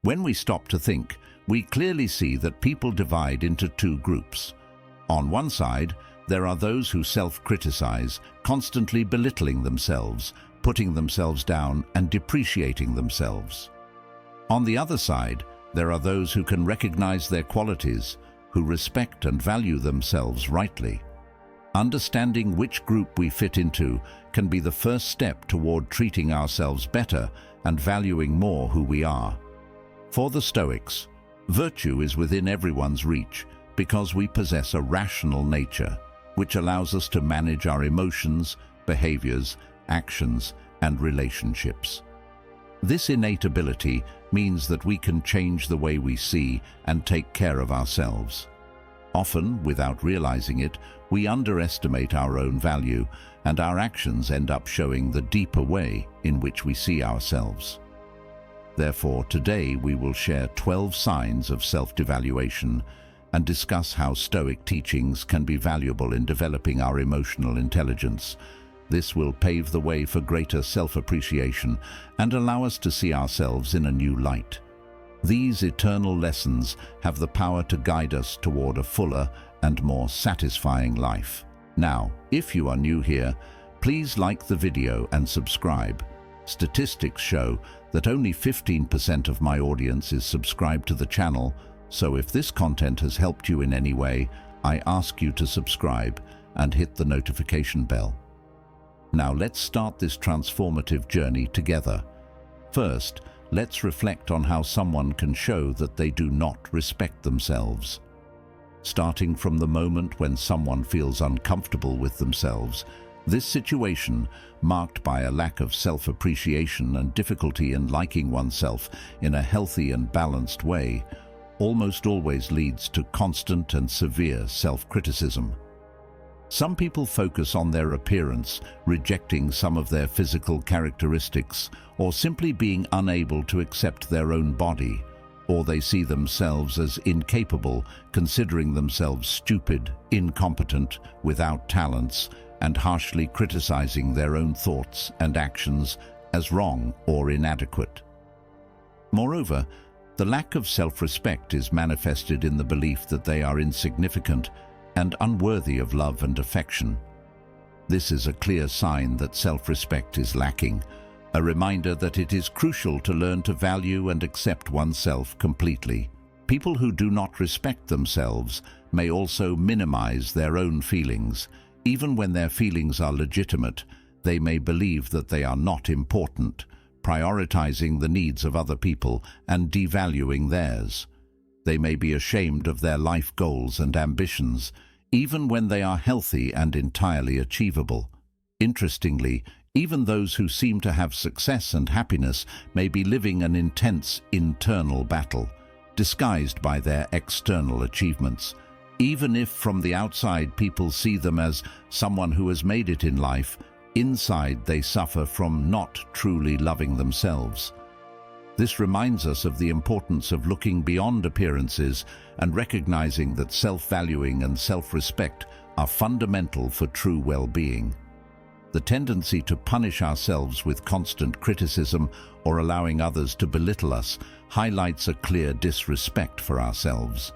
When we stop to think, we clearly see that people divide into two groups. On one side, there are those who self-criticize, constantly belittling themselves, putting themselves down and depreciating themselves. On the other side, there are those who can recognize their qualities, who respect and value themselves rightly. Understanding which group we fit into can be the first step toward treating ourselves better and valuing more who we are. For the Stoics, virtue is within everyone's reach because we possess a rational nature, which allows us to manage our emotions, behaviors, actions, and relationships. This innate ability means that we can change the way we see and take care of ourselves. Often, without realizing it, we underestimate our own value, and our actions end up showing the deeper way in which we see ourselves. Therefore, today we will share 12 signs of self-devaluation and discuss how Stoic teachings can be valuable in developing our emotional intelligence. This will pave the way for greater self-appreciation and allow us to see ourselves in a new light. These eternal lessons have the power to guide us toward a fuller and more satisfying life. Now, if you are new here, please like the video and subscribe. Statistics show that only 15% of my audience is subscribed to the channel, so if this content has helped you in any way, I ask you to subscribe and hit the notification bell. Now let's start this transformative journey together. First, let's reflect on how someone can show that they do not respect themselves. Starting from the moment when someone feels uncomfortable with themselves, this situation, marked by a lack of self-appreciation and difficulty in liking oneself in a healthy and balanced way, almost always leads to constant and severe self-criticism. Some people focus on their appearance, rejecting some of their physical characteristics, or simply being unable to accept their own body, or they see themselves as incapable, considering themselves stupid, incompetent, without talents, and harshly criticizing their own thoughts and actions as wrong or inadequate. Moreover, the lack of self-respect is manifested in the belief that they are insignificant and unworthy of love and affection. This is a clear sign that self-respect is lacking, a reminder that it is crucial to learn to value and accept oneself completely. People who do not respect themselves may also minimize their own feelings. Even when their feelings are legitimate, they may believe that they are not important, prioritizing the needs of other people and devaluing theirs. They may be ashamed of their life goals and ambitions, even when they are healthy and entirely achievable. Interestingly, even those who seem to have success and happiness may be living an intense internal battle, disguised by their external achievements. Even if from the outside people see them as someone who has made it in life, inside they suffer from not truly loving themselves. This reminds us of the importance of looking beyond appearances and recognizing that self-valuing and self-respect are fundamental for true well-being. The tendency to punish ourselves with constant criticism or allowing others to belittle us highlights a clear disrespect for ourselves.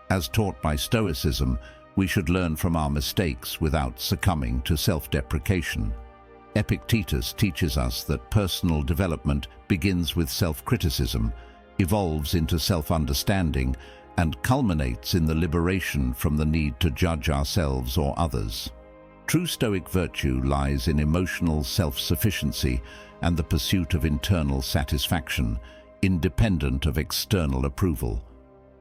As taught by Stoicism, we should learn from our mistakes without succumbing to self-deprecation. Epictetus teaches us that personal development begins with self-criticism, evolves into self-understanding, and culminates in the liberation from the need to judge ourselves or others. True Stoic virtue lies in emotional self-sufficiency and the pursuit of internal satisfaction, independent of external approval.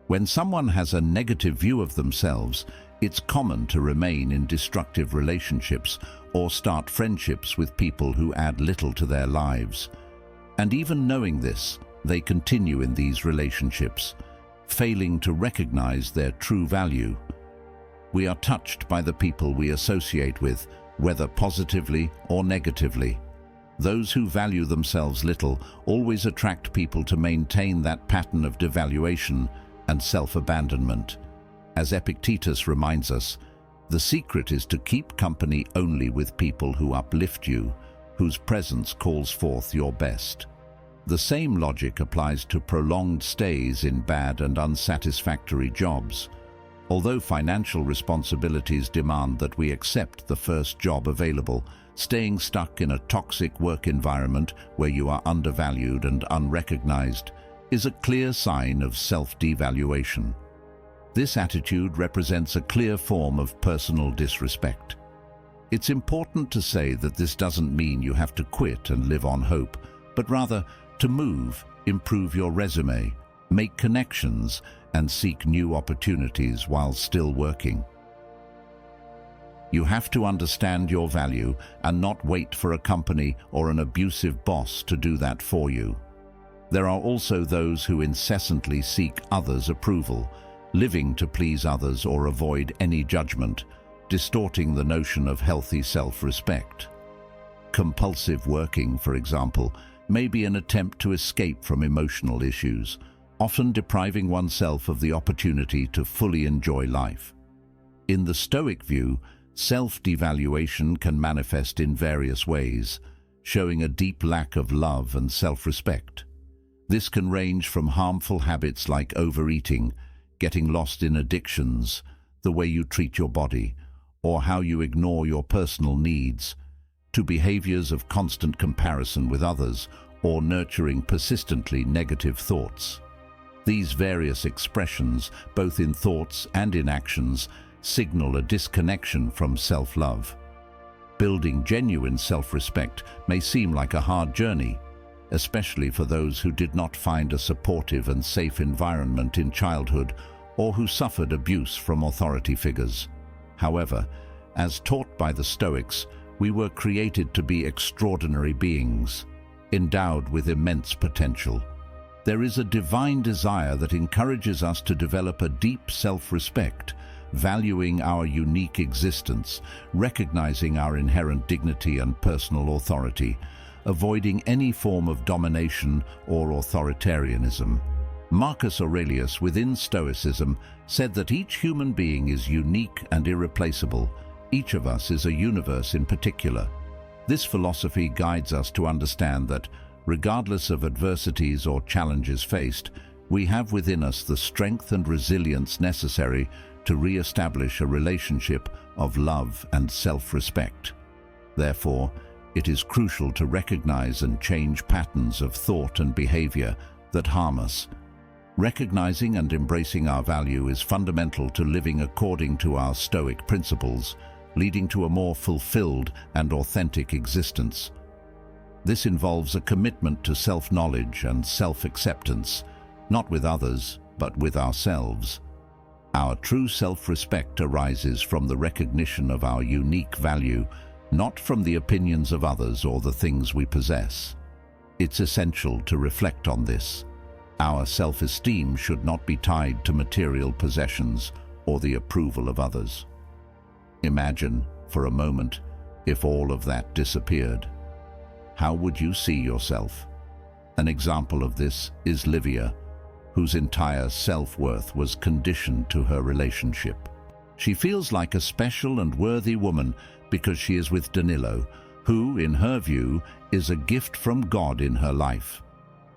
When someone has a negative view of themselves, it's common to remain in destructive relationships or start friendships with people who add little to their lives. And even knowing this, they continue in these relationships, failing to recognize their true value. We are touched by the people we associate with, whether positively or negatively. Those who value themselves little always attract people to maintain that pattern of devaluation and self-abandonment. As Epictetus reminds us, the secret is to keep company only with people who uplift you, whose presence calls forth your best. The same logic applies to prolonged stays in bad and unsatisfactory jobs. Although financial responsibilities demand that we accept the first job available, staying stuck in a toxic work environment where you are undervalued and unrecognized is a clear sign of self-devaluation. This attitude represents a clear form of personal disrespect. It's important to say that this doesn't mean you have to quit and live on hope, but rather to move, improve your resume, make connections, and seek new opportunities while still working. You have to understand your value and not wait for a company or an abusive boss to do that for you. There are also those who incessantly seek others' approval, living to please others or avoid any judgment, distorting the notion of healthy self-respect. Compulsive working, for example, may be an attempt to escape from emotional issues, often depriving oneself of the opportunity to fully enjoy life. In the Stoic view, self-devaluation can manifest in various ways, showing a deep lack of love and self-respect. This can range from harmful habits like overeating, getting lost in addictions, the way you treat your body, or how you ignore your personal needs, to behaviors of constant comparison with others or nurturing persistently negative thoughts. These various expressions, both in thoughts and in actions, signal a disconnection from self-love. Building genuine self-respect may seem like a hard journey, especially for those who did not find a supportive and safe environment in childhood or who suffered abuse from authority figures. However, as taught by the Stoics, we were created to be extraordinary beings, endowed with immense potential. There is a divine desire that encourages us to develop a deep self-respect, valuing our unique existence, recognizing our inherent dignity and personal authority, avoiding any form of domination or authoritarianism. Marcus Aurelius, within Stoicism, said that each human being is unique and irreplaceable. Each of us is a universe in particular. This philosophy guides us to understand that, regardless of adversities or challenges faced, we have within us the strength and resilience necessary to re-establish a relationship of love and self-respect. Therefore, it is crucial to recognize and change patterns of thought and behavior that harm us. Recognizing and embracing our value is fundamental to living according to our Stoic principles, leading to a more fulfilled and authentic existence. This involves a commitment to self-knowledge and self-acceptance, not with others, but with ourselves. Our true self-respect arises from the recognition of our unique value, not from the opinions of others or the things we possess. It's essential to reflect on this. Our self-esteem should not be tied to material possessions or the approval of others. Imagine, for a moment, if all of that disappeared. How would you see yourself? An example of this is Livia, whose entire self-worth was conditioned to her relationship. She feels like a special and worthy woman because she is with Danilo, who, in her view, is a gift from God in her life.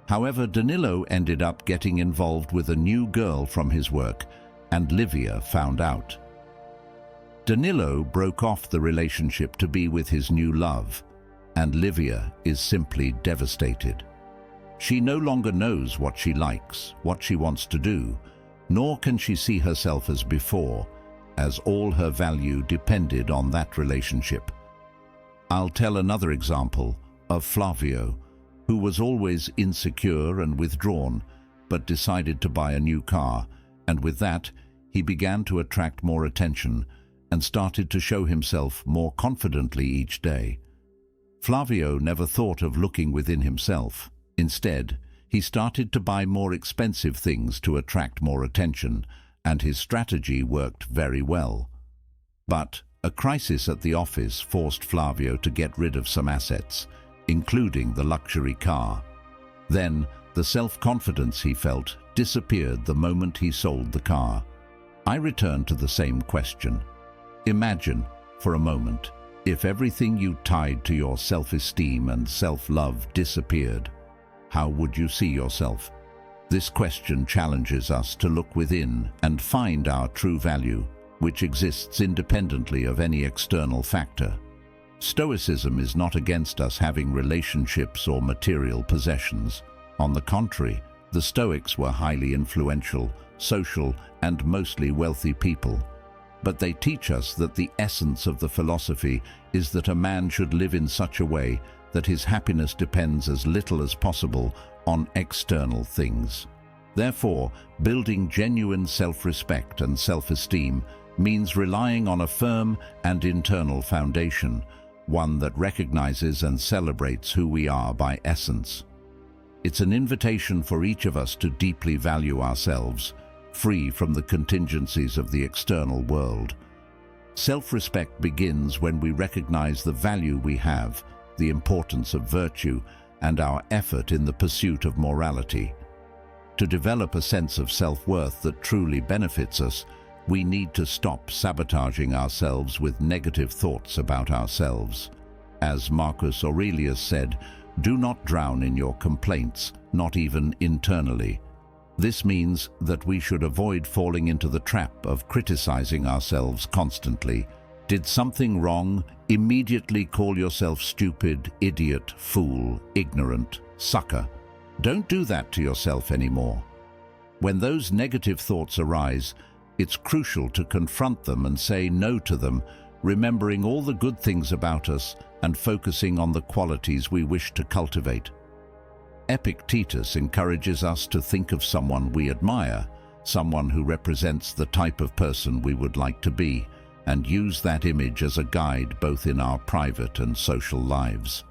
However, Danilo ended up getting involved with a new girl from his work, and Livia found out. Danilo broke off the relationship to be with his new love, and Livia is simply devastated. She no longer knows what she likes, what she wants to do, nor can she see herself as before, as all her value depended on that relationship. I'll tell another example of Flavio, who was always insecure and withdrawn, but decided to buy a new car, and with that, he began to attract more attention and started to show himself more confidently each day. Flavio never thought of looking within himself. Instead, he started to buy more expensive things to attract more attention, and his strategy worked very well. But a crisis at the office forced Flavio to get rid of some assets, including the luxury car. Then, the self-confidence he felt disappeared the moment he sold the car. I return to the same question. Imagine, for a moment, if everything you tied to your self-esteem and self-love disappeared. how would you see yourself? This question challenges us to look within and find our true value, which exists independently of any external factor. Stoicism is not against us having relationships or material possessions. On the contrary, the Stoics were highly influential, social, and mostly wealthy people. But they teach us that the essence of the philosophy is that a man should live in such a way that his happiness depends as little as possible on external things. Therefore, building genuine self-respect and self-esteem means relying on a firm and internal foundation, one that recognizes and celebrates who we are by essence. It's an invitation for each of us to deeply value ourselves, free from the contingencies of the external world. Self-respect begins when we recognize the value we have, the importance of virtue, and our effort in the pursuit of morality. To develop a sense of self-worth that truly benefits us, we need to stop sabotaging ourselves with negative thoughts about ourselves. As Marcus Aurelius said, "Do not drown in your complaints, not even internally." This means that we should avoid falling into the trap of criticizing ourselves constantly. Did something wrong? Immediately call yourself stupid, idiot, fool, ignorant, sucker. Don't do that to yourself anymore. When those negative thoughts arise, it's crucial to confront them and say no to them, remembering all the good things about us and focusing on the qualities we wish to cultivate. Epictetus encourages us to think of someone we admire, someone who represents the type of person we would like to be, and use that image as a guide both in our private and social lives.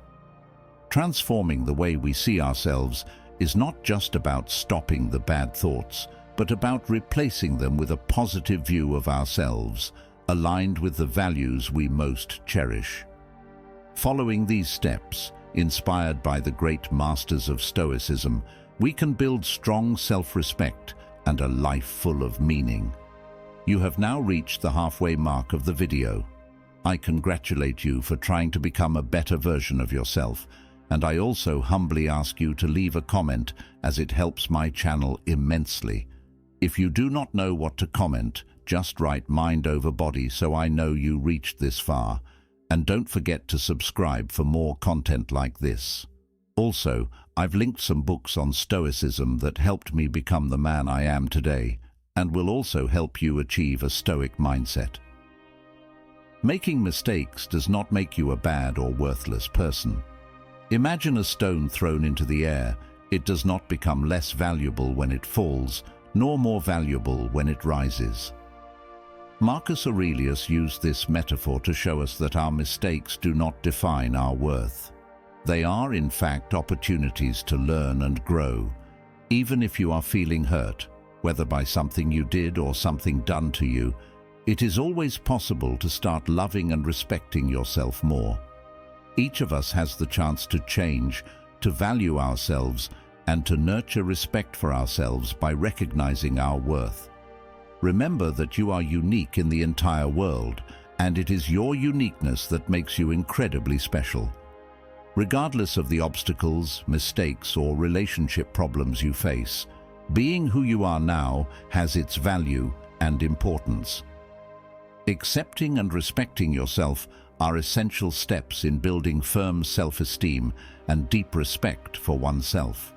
Transforming the way we see ourselves is not just about stopping the bad thoughts, but about replacing them with a positive view of ourselves, aligned with the values we most cherish. Following these steps, inspired by the great masters of Stoicism, we can build strong self-respect and a life full of meaning. You have now reached the halfway mark of the video. I congratulate you for trying to become a better version of yourself, and I also humbly ask you to leave a comment as it helps my channel immensely. If you do not know what to comment, just write mind over body so I know you reached this far. And don't forget to subscribe for more content like this. Also, I've linked some books on Stoicism that helped me become the man I am today, and will also help you achieve a Stoic mindset. Making mistakes does not make you a bad or worthless person. Imagine a stone thrown into the air. It does not become less valuable when it falls, nor more valuable when it rises. Marcus Aurelius used this metaphor to show us that our mistakes do not define our worth. They are, in fact, opportunities to learn and grow. Even if you are feeling hurt, whether by something you did or something done to you, it is always possible to start loving and respecting yourself more. Each of us has the chance to change, to value ourselves, and to nurture respect for ourselves by recognizing our worth. Remember that you are unique in the entire world, and it is your uniqueness that makes you incredibly special. Regardless of the obstacles, mistakes, or relationship problems you face, being who you are now has its value and importance. Accepting and respecting yourself are essential steps in building firm self-esteem and deep respect for oneself.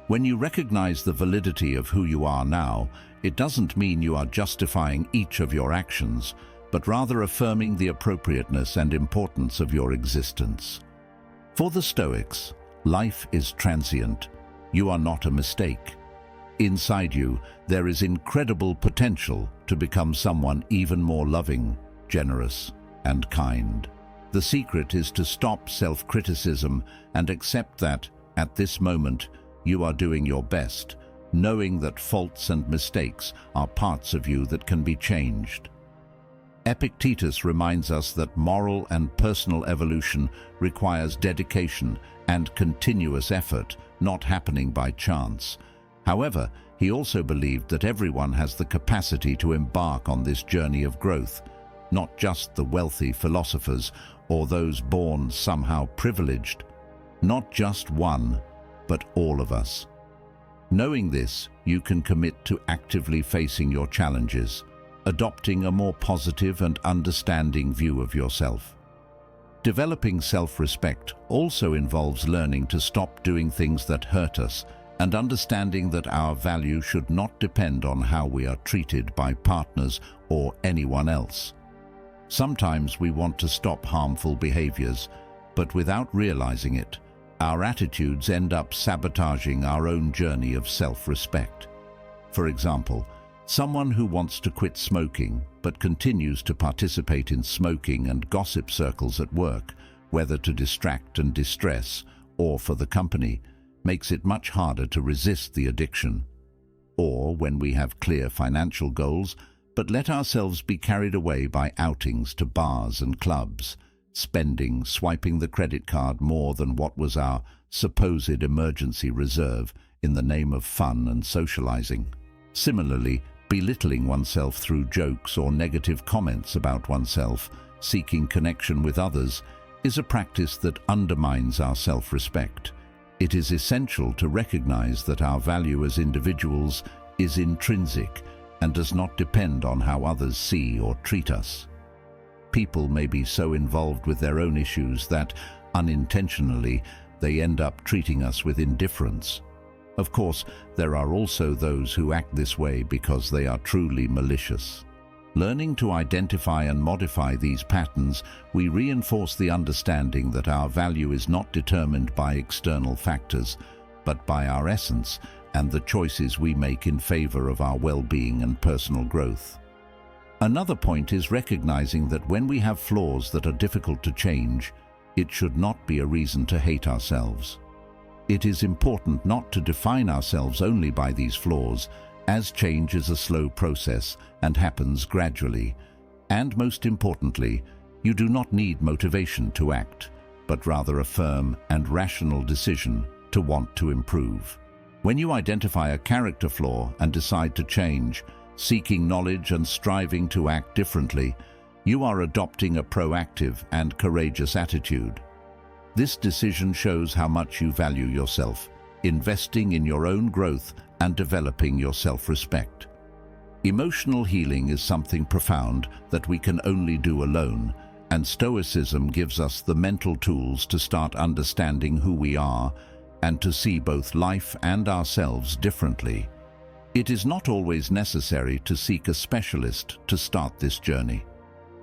When you recognize the validity of who you are now, it doesn't mean you are justifying each of your actions, but rather affirming the appropriateness and importance of your existence. For the Stoics, life is transient. You are not a mistake. Inside you, there is incredible potential to become someone even more loving, generous, and kind. The secret is to stop self-criticism and accept that, at this moment, you are doing your best, knowing that faults and mistakes are parts of you that can be changed. Epictetus reminds us that moral and personal evolution requires dedication and continuous effort, not happening by chance. However, he also believed that everyone has the capacity to embark on this journey of growth, not just the wealthy philosophers or those born somehow privileged. Not just one, but all of us. Knowing this, you can commit to actively facing your challenges, adopting a more positive and understanding view of yourself. Developing self-respect also involves learning to stop doing things that hurt us and understanding that our value should not depend on how we are treated by partners or anyone else. Sometimes we want to stop harmful behaviors, but without realizing it, our attitudes end up sabotaging our own journey of self-respect. For example, someone who wants to quit smoking but continues to participate in smoking and gossip circles at work, whether to distract and distress or for the company, makes it much harder to resist the addiction. Or when we have clear financial goals but let ourselves be carried away by outings to bars and clubs, spending, swiping the credit card more than what was our supposed emergency reserve in the name of fun and socializing. Similarly, belittling oneself through jokes or negative comments about oneself, seeking connection with others, is a practice that undermines our self-respect. It is essential to recognize that our value as individuals is intrinsic and does not depend on how others see or treat us. People may be so involved with their own issues that, unintentionally, they end up treating us with indifference. Of course, there are also those who act this way because they are truly malicious. Learning to identify and modify these patterns, we reinforce the understanding that our value is not determined by external factors, but by our essence and the choices we make in favor of our well-being and personal growth. Another point is recognizing that when we have flaws that are difficult to change, it should not be a reason to hate ourselves. It is important not to define ourselves only by these flaws, as change is a slow process and happens gradually. And most importantly, you do not need motivation to act, but rather a firm and rational decision to want to improve. When you identify a character flaw and decide to change, seeking knowledge and striving to act differently, you are adopting a proactive and courageous attitude. This decision shows how much you value yourself, investing in your own growth and developing your self-respect. Emotional healing is something profound that we can only do alone, and Stoicism gives us the mental tools to start understanding who we are and to see both life and ourselves differently. It is not always necessary to seek a specialist to start this journey.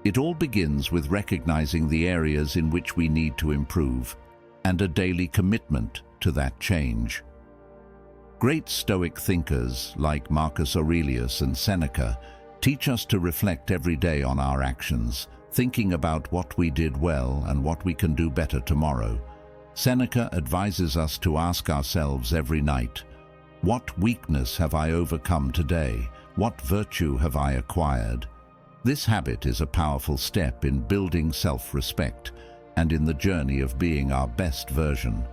It all begins with recognizing the areas in which we need to improve and a daily commitment to that change. Great Stoic thinkers like Marcus Aurelius and Seneca teach us to reflect every day on our actions, thinking about what we did well and what we can do better tomorrow. Seneca advises us to ask ourselves every night, what weakness have I overcome today? What virtue have I acquired? This habit is a powerful step in building self-respect and in the journey of being our best version.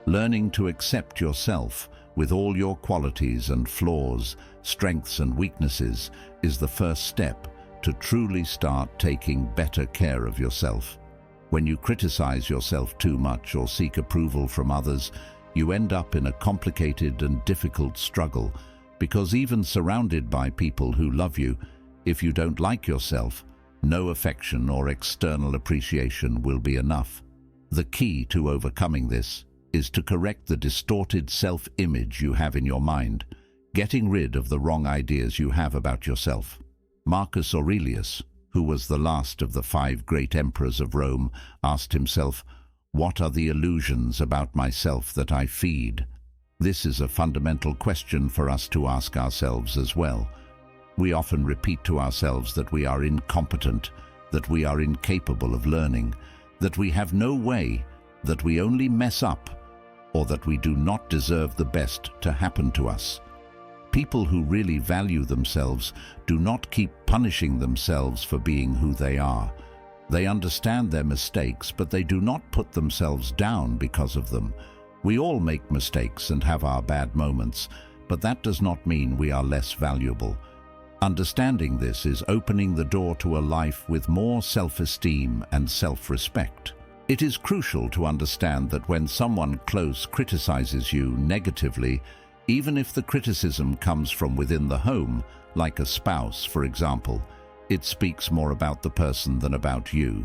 Learning to accept yourself with all your qualities and flaws, strengths and weaknesses is the first step to truly start taking better care of yourself. When you criticize yourself too much or seek approval from others, you end up in a complicated and difficult struggle, because even surrounded by people who love you, if you don't like yourself, no affection or external appreciation will be enough. The key to overcoming this is to correct the distorted self-image you have in your mind, getting rid of the wrong ideas you have about yourself. Marcus Aurelius, who was the last of the 5 great emperors of Rome, asked himself, "What are the illusions about myself that I feed?" This is a fundamental question for us to ask ourselves as well. We often repeat to ourselves that we are incompetent, that we are incapable of learning, that we have no way, that we only mess up, or that we do not deserve the best to happen to us. People who really value themselves do not keep punishing themselves for being who they are. They understand their mistakes, but they do not put themselves down because of them. We all make mistakes and have our bad moments, but that does not mean we are less valuable. Understanding this is opening the door to a life with more self-esteem and self-respect. It is crucial to understand that when someone close criticizes you negatively, even if the criticism comes from within the home, like a spouse, for example, it speaks more about the person than about you.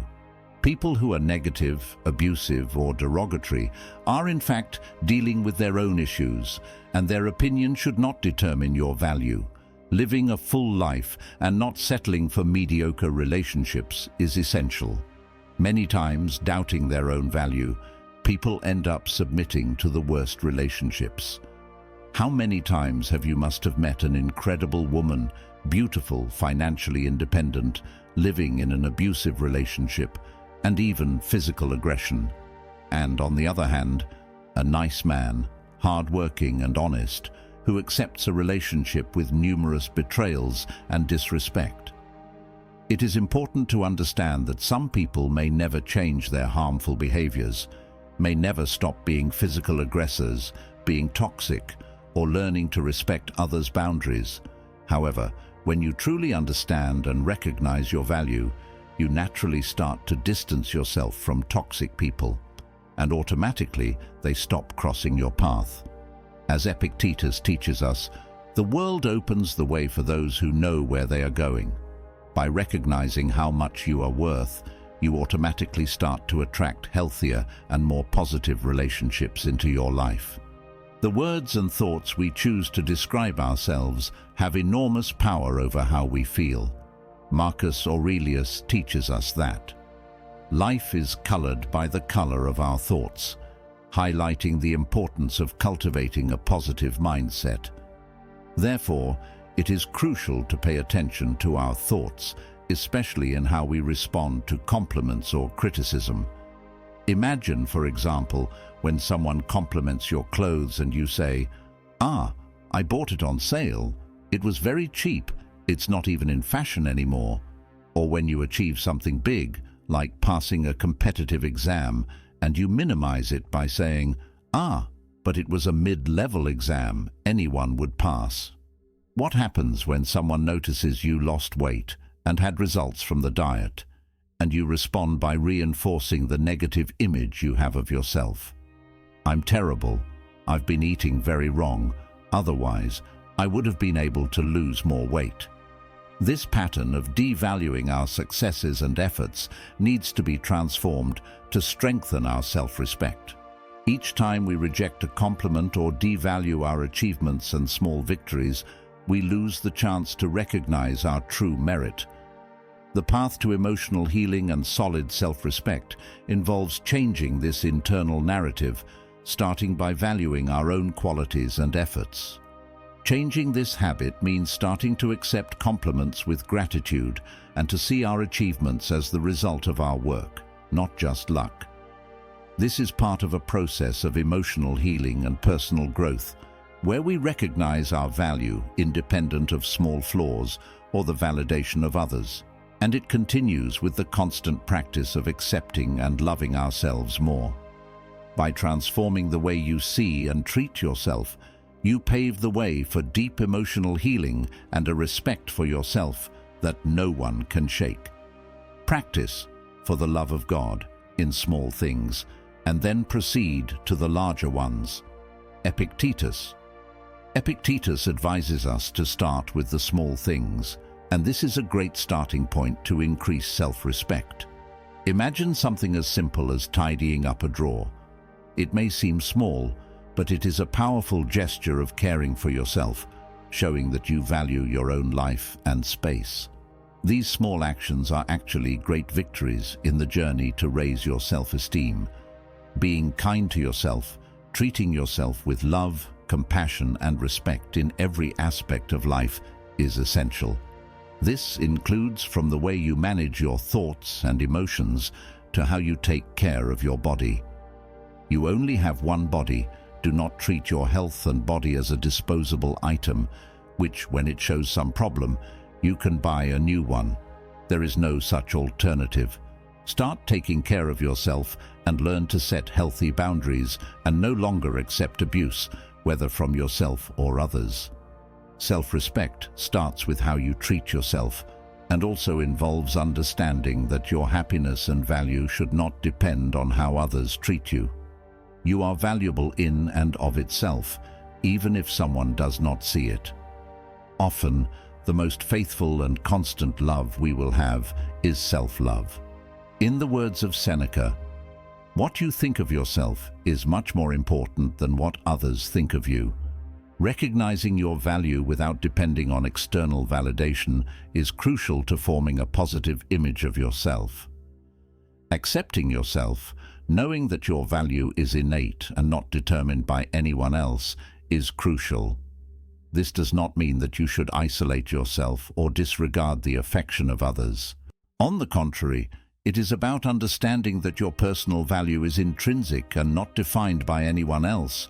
People who are negative, abusive, or derogatory are in fact dealing with their own issues, and their opinion should not determine your value. Living a full life and not settling for mediocre relationships is essential. Many times, doubting their own value, people end up submitting to the worst relationships. How many times have you must have met an incredible woman, beautiful, financially independent, living in an abusive relationship, and even physical aggression. And on the other hand, a nice man, hard-working and honest, who accepts a relationship with numerous betrayals and disrespect. It is important to understand that some people may never change their harmful behaviors, may never stop being physical aggressors, being toxic, or learning to respect others' boundaries. However, when you truly understand and recognize your value, you naturally start to distance yourself from toxic people, and automatically they stop crossing your path. As Epictetus teaches us, the world opens the way for those who know where they are going. By recognizing how much you are worth, you automatically start to attract healthier and more positive relationships into your life. The words and thoughts we choose to describe ourselves have enormous power over how we feel. Marcus Aurelius teaches us that life is colored by the color of our thoughts, highlighting the importance of cultivating a positive mindset. Therefore, it is crucial to pay attention to our thoughts, especially in how we respond to compliments or criticism. Imagine, for example, when someone compliments your clothes and you say, "Ah, I bought it on sale. It was very cheap. It's not even in fashion anymore." Or when you achieve something big, like passing a competitive exam, and you minimize it by saying, "Ah, but it was a mid-level exam. Anyone would pass." What happens when someone notices you lost weight and had results from the diet, and you respond by reinforcing the negative image you have of yourself? "I'm terrible. I've been eating very wrong. Otherwise, I would have been able to lose more weight." This pattern of devaluing our successes and efforts needs to be transformed to strengthen our self-respect. Each time we reject a compliment or devalue our achievements and small victories, we lose the chance to recognize our true merit. The path to emotional healing and solid self-respect involves changing this internal narrative, starting by valuing our own qualities and efforts. Changing this habit means starting to accept compliments with gratitude and to see our achievements as the result of our work, not just luck. This is part of a process of emotional healing and personal growth, where we recognize our value independent of small flaws or the validation of others. And it continues with the constant practice of accepting and loving ourselves more. By transforming the way you see and treat yourself, you pave the way for deep emotional healing and a respect for yourself that no one can shake. Practice, for the love of God, in small things, and then proceed to the larger ones. Epictetus. Epictetus advises us to start with the small things, and this is a great starting point to increase self-respect. Imagine something as simple as tidying up a drawer. It may seem small, but it is a powerful gesture of caring for yourself, showing that you value your own life and space. These small actions are actually great victories in the journey to raise your self-esteem. Being kind to yourself, treating yourself with love, compassion, and respect in every aspect of life is essential. This includes from the way you manage your thoughts and emotions to how you take care of your body. You only have one body. Do not treat your health and body as a disposable item, which, when it shows some problem, you can buy a new one. There is no such alternative. Start taking care of yourself and learn to set healthy boundaries and no longer accept abuse, whether from yourself or others. Self-respect starts with how you treat yourself, and also involves understanding that your happiness and value should not depend on how others treat you. You are valuable in and of itself, even if someone does not see it. Often, the most faithful and constant love we will have is self-love. In the words of Seneca, "What you think of yourself is much more important than what others think of you." Recognizing your value without depending on external validation is crucial to forming a positive image of yourself. Accepting yourself, knowing that your value is innate and not determined by anyone else, is crucial. This does not mean that you should isolate yourself or disregard the affection of others. On the contrary, it is about understanding that your personal value is intrinsic and not defined by anyone else.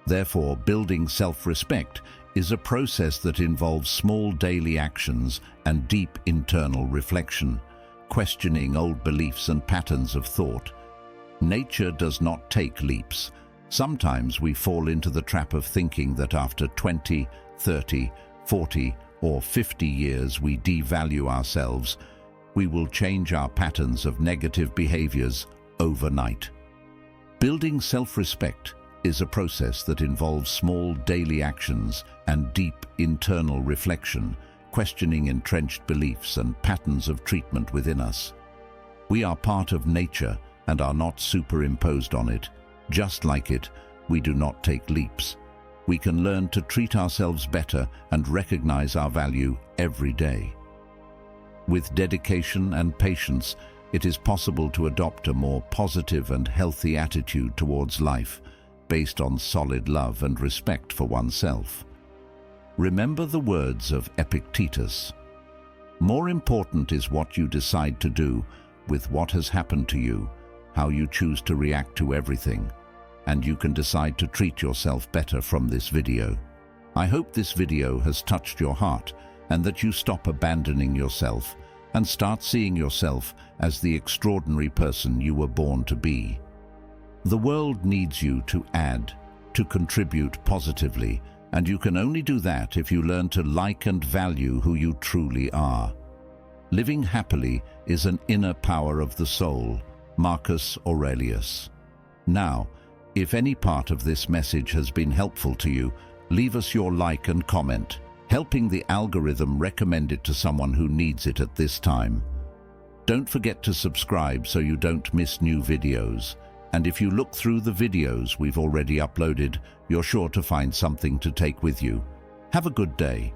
Therefore, building self-respect is a process that involves small daily actions and deep internal reflection, questioning old beliefs and patterns of thought. Nature does not take leaps. Sometimes we fall into the trap of thinking that after 20, 30, 40, or 50 years we devalue ourselves. We will change our patterns of negative behaviors overnight. Building self-respect is a process that involves small daily actions and deep internal reflection, questioning entrenched beliefs and patterns of treatment within us. We are part of nature and are not superimposed on it. Just like it, we do not take leaps. We can learn to treat ourselves better and recognize our value every day. With dedication and patience, it is possible to adopt a more positive and healthy attitude towards life, based on solid love and respect for oneself. Remember the words of Epictetus. More important is what you decide to do with what has happened to you, how you choose to react to everything, and you can decide to treat yourself better from this video. I hope this video has touched your heart and that you stop abandoning yourself and start seeing yourself as the extraordinary person you were born to be. The world needs you to add, to contribute positively, and you can only do that if you learn to like and value who you truly are. Living happily is an inner power of the soul, Marcus Aurelius. Now, if any part of this message has been helpful to you, leave us your like and comment, helping the algorithm recommend it to someone who needs it at this time. Don't forget to subscribe so you don't miss new videos. And if you look through the videos we've already uploaded, you're sure to find something to take with you. Have a good day.